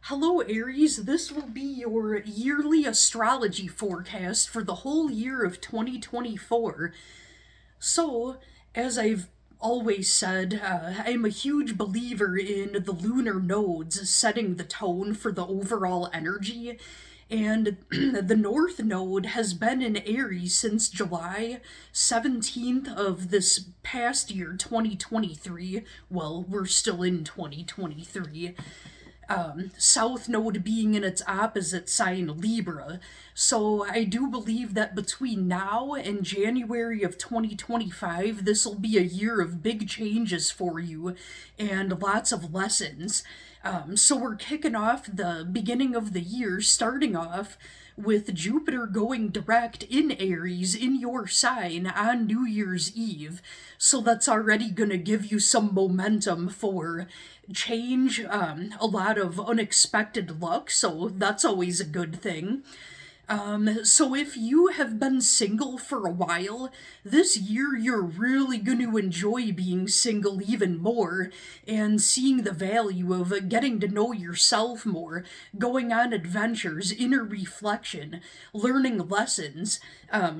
Hello, Aries. This will be your yearly astrology forecast for the whole year of 2024. So, as I've always said, I'm a huge believer in the lunar nodes setting the tone for the overall energy. And the North Node has been in Aries since July 17th of this past year, 2023. Well, we're still in 2023. South Node being in its opposite sign, Libra. So I do believe that between now and January of 2025, this will be a year of big changes for you and lots of lessons. So we're kicking off the beginning of the year, starting off with Jupiter going direct in Aries in your sign on New Year's Eve. So that's already going to give you some momentum for change, a lot of unexpected luck, so that's always a good thing. So if you have been single for a while, this year you're really going to enjoy being single even more and seeing the value of getting to know yourself more, going on adventures, inner reflection, learning lessons.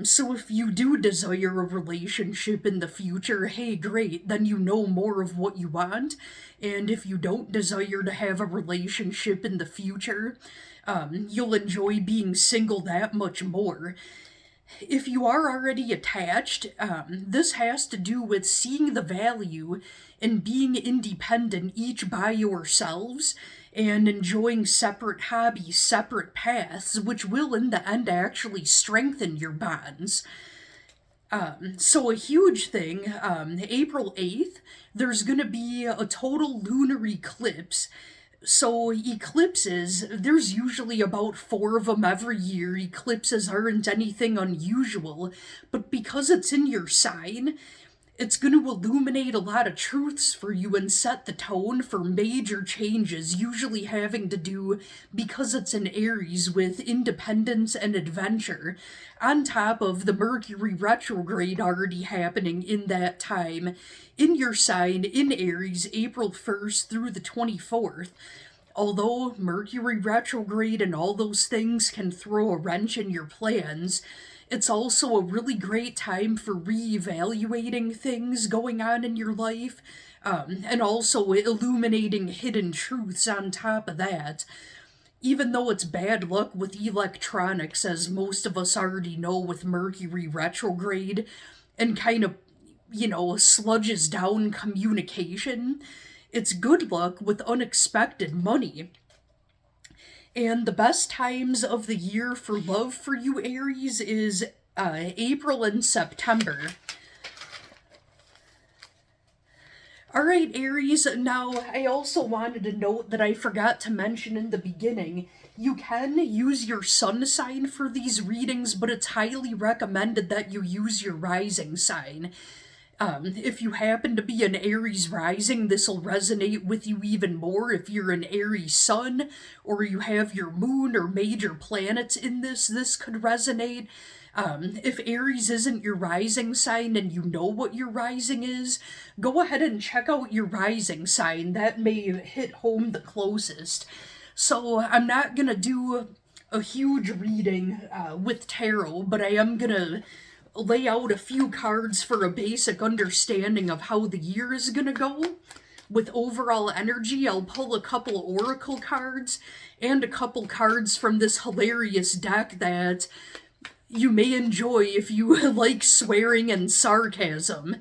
So if you do desire a relationship in the future, hey, great, then you know more of what you want. And if you don't desire to have a relationship in the future, you'll enjoy being single that much more. If you are already attached, this has to do with seeing the value in being independent each by yourselves and enjoying separate hobbies, separate paths, which will in the end actually strengthen your bonds. So a huge thing, April 8th, there's going to be a total lunar eclipse. So, eclipses, there's usually about four of them every year. Eclipses aren't anything unusual, but because it's in your sign, it's going to illuminate a lot of truths for you and set the tone for major changes, usually having to do, because it's in Aries, with independence and adventure, on top of the Mercury retrograde already happening in that time in your sign in Aries, April 1st through the 24th. Although Mercury retrograde and all those things can throw a wrench in your plans, it's also a really great time for reevaluating things going on in your life, and also illuminating hidden truths on top of that. Even though it's bad luck with electronics, as most of us already know with Mercury retrograde, and kind of, sludges down communication, it's good luck with unexpected money. And the best times of the year for love for you, Aries, is April and September. All right, Aries, now I also wanted to note that I forgot to mention in the beginning. You can use your sun sign for these readings, but it's highly recommended that you use your rising sign. If you happen to be an Aries rising, this will resonate with you even more. If you're an Aries sun, or you have your moon or major planets in this could resonate. If Aries isn't your rising sign and you know what your rising is, go ahead and check out your rising sign. That may hit home the closest. So I'm not gonna do a huge reading with tarot, but I am gonna lay out a few cards for a basic understanding of how the year is gonna go. With overall energy, I'll pull a couple oracle cards and a couple cards from this hilarious deck that you may enjoy if you like swearing and sarcasm.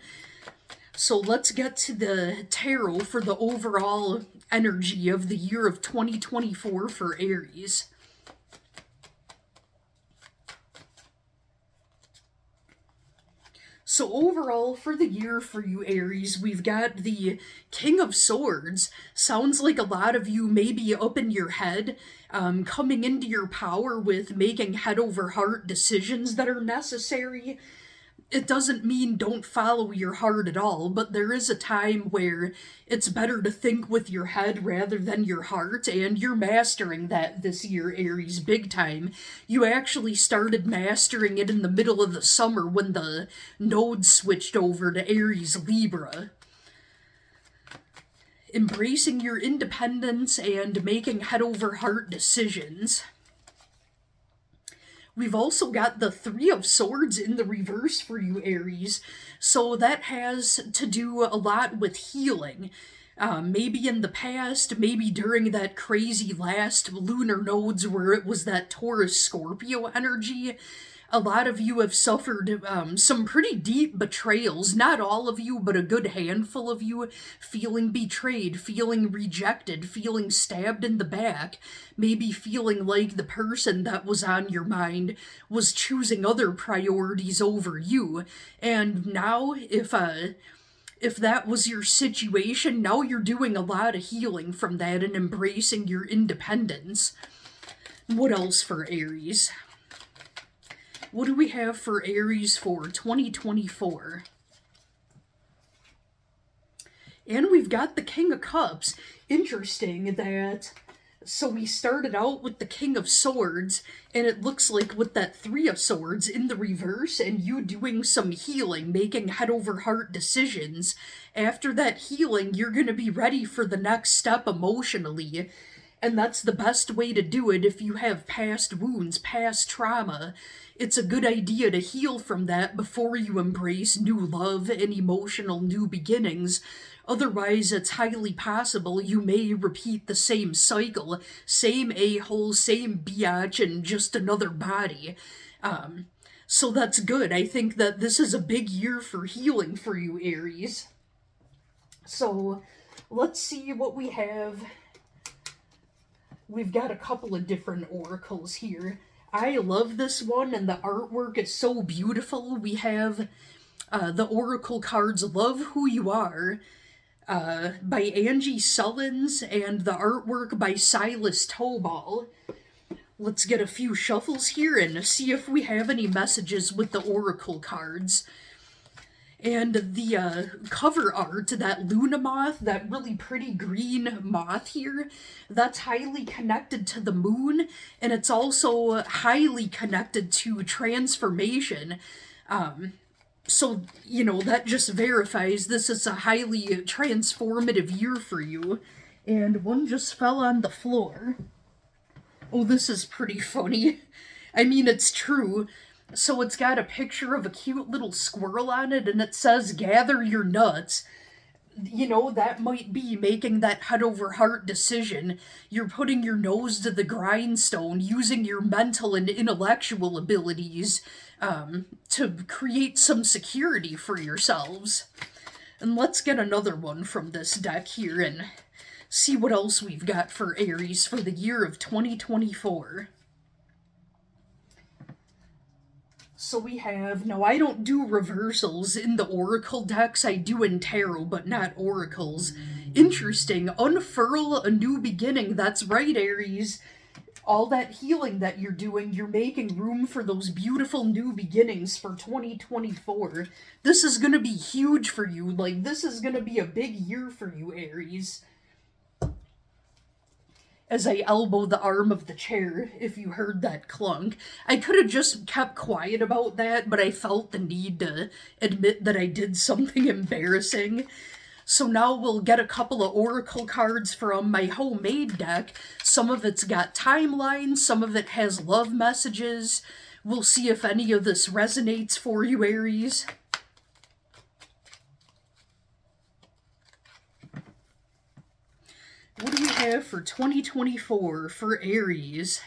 So let's get to the tarot for the overall energy of the year of 2024 for Aries. So overall, for the year for you Aries, we've got the King of Swords. Sounds like a lot of you may be up in your head, coming into your power with making head over heart decisions that are necessary. It doesn't mean don't follow your heart at all, but there is a time where it's better to think with your head rather than your heart, and you're mastering that this year, Aries, big time. You actually started mastering it in the middle of the summer when the node switched over to Aries Libra. embracing your independence and making head over heart decisions. We've also got the Three of Swords in the reverse for you, Aries. So that has to do a lot with healing. Maybe in the past, maybe during that crazy last lunar nodes where it was that Taurus Scorpio energy, a lot of you have suffered some pretty deep betrayals. Not all of you, but a good handful of you feeling betrayed, feeling rejected, feeling stabbed in the back, maybe feeling like the person that was on your mind was choosing other priorities over you. And now, if that was your situation, now you're doing a lot of healing from that and embracing your independence. What else for Aries? What do we have for Aries for 2024? And we've got the King of Cups. Interesting that... So we started out with the King of Swords, and it looks like with that Three of Swords in the reverse, and you doing some healing, making head-over-heart decisions. After that healing, you're going to be ready for the next step emotionally. And that's the best way to do it if you have past wounds, past trauma. It's a good idea to heal from that before you embrace new love and emotional new beginnings. Otherwise, it's highly possible you may repeat the same cycle, same a-hole, same biatch, and just another body. So that's good. I think that this is a big year for healing for you, Aries. So, let's see what we have. We've got a couple of different oracles here. I love this one, and the artwork is so beautiful. We have the oracle cards Love Who You Are by Angie Sullins, and the artwork by Silas Tobal. Let's get a few shuffles here and see if we have any messages with the oracle cards. And the cover art, that Luna moth, that really pretty green moth here, that's highly connected to the moon, and it's also highly connected to transformation. So, that just verifies this is a highly transformative year for you. And one just fell on the floor. Oh, this is pretty funny. I mean, it's true. So it's got a picture of a cute little squirrel on it, and it says, "Gather your nuts." That might be making that head-over-heart decision. You're putting your nose to the grindstone, using your mental and intellectual abilities to create some security for yourselves. And let's get another one from this deck here and see what else we've got for Aries for the year of 2024. So we have, now I don't do reversals in the oracle decks, I do in tarot, but not oracles. Interesting, unfurl a new beginning, that's right, Aries. All that healing that you're doing, you're making room for those beautiful new beginnings for 2024. This is gonna be huge for you, this is gonna be a big year for you, Aries. As I elbow the arm of the chair, if you heard that clunk. I could have just kept quiet about that, but I felt the need to admit that I did something embarrassing. So now we'll get a couple of oracle cards from my homemade deck. Some of it's got timelines, some of it has love messages. We'll see if any of this resonates for you, Aries. What do we have for 2024 for Aries?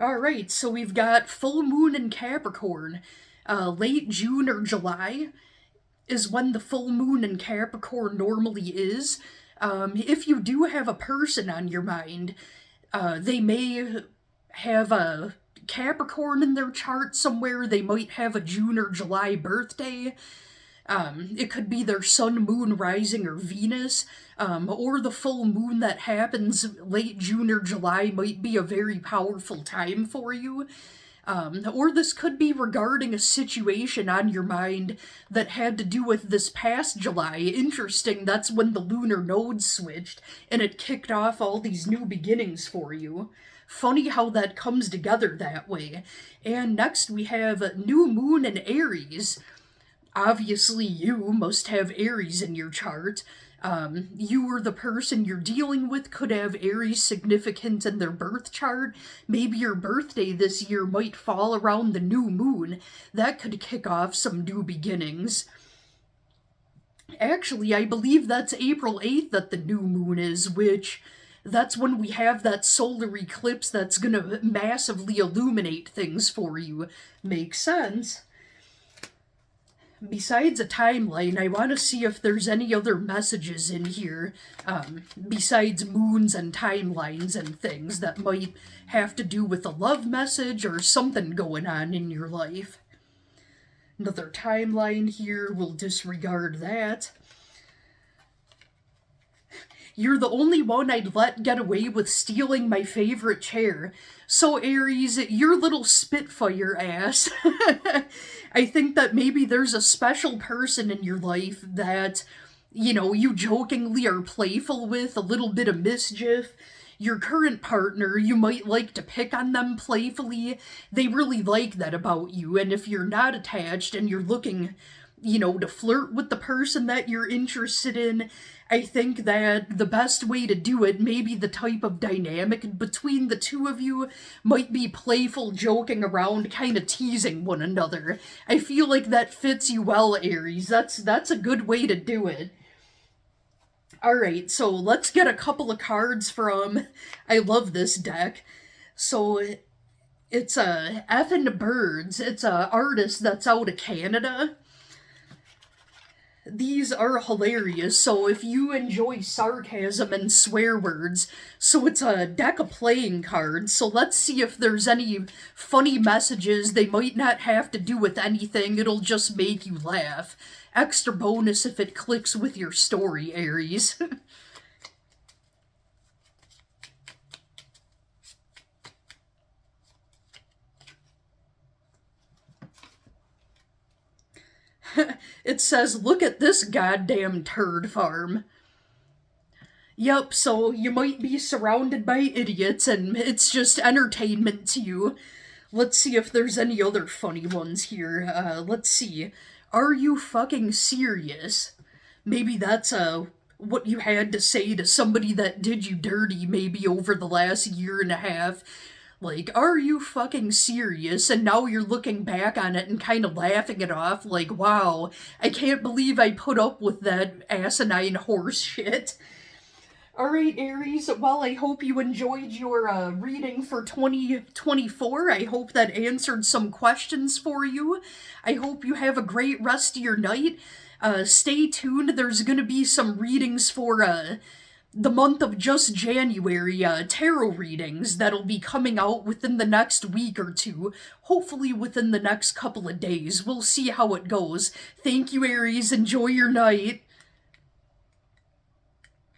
Alright, so we've got full moon in Capricorn. Late June or July is when the full moon in Capricorn normally is. If you do have a person on your mind, they may have a Capricorn in their chart somewhere. They might have a June or July birthday. It could be their sun, moon, rising, or Venus, or the full moon that happens late June or July might be a very powerful time for you. Or this could be regarding a situation on your mind that had to do with this past July. Interesting, that's when the lunar nodes switched, and it kicked off all these new beginnings for you. funny how that comes together that way. And next we have new moon in Aries. Obviously, you must have Aries in your chart. You or the person you're dealing with could have Aries significant in their birth chart. Maybe your birthday this year might fall around the new moon. That could kick off some new beginnings. Actually, I believe that's April 8th that the new moon is, which that's when we have that solar eclipse that's gonna massively illuminate things for you. Makes sense. Besides a timeline, I want to see if there's any other messages in here, besides moons and timelines and things that might have to do with a love message or something going on in your life. Another timeline here, we'll disregard that. You're the only one I'd let get away with stealing my favorite chair. So, Aries, your little Spitfire ass. I think that maybe there's a special person in your life that, you jokingly are playful with, a little bit of mischief. Your current partner, you might like to pick on them playfully. They really like that about you, and if you're not attached and you're looking, to flirt with the person that you're interested in, I think that the best way to do it, maybe the type of dynamic between the two of you, might be playful joking around, kind of teasing one another. I feel like that fits you well, Aries. That's a good way to do it. Alright, so let's get a couple of cards from. I love this deck. So it's a Effin' Birds. It's a artist that's out of Canada. These are hilarious, so if you enjoy sarcasm and swear words, so it's a deck of playing cards, so let's see if there's any funny messages. They might not have to do with anything, it'll just make you laugh. Extra bonus if it clicks with your story, Aries. It says, look at this goddamn turd farm. Yep, so you might be surrounded by idiots and it's just entertainment to you. Let's see if there's any other funny ones here. Let's see. Are you fucking serious? Maybe that's what you had to say to somebody that did you dirty maybe over the last year and a half. Like, are you fucking serious? And now you're looking back on it and kind of laughing it off, like, wow, I can't believe I put up with that asinine horse shit. Alright, Aries, well, I hope you enjoyed your reading for 2024. I hope that answered some questions for you. I hope you have a great rest of your night. Stay tuned, there's gonna be some readings for the month of just January, tarot readings that'll be coming out within the next week or two, hopefully within the next couple of days. We'll see how it goes. Thank you, Aries. Enjoy your night.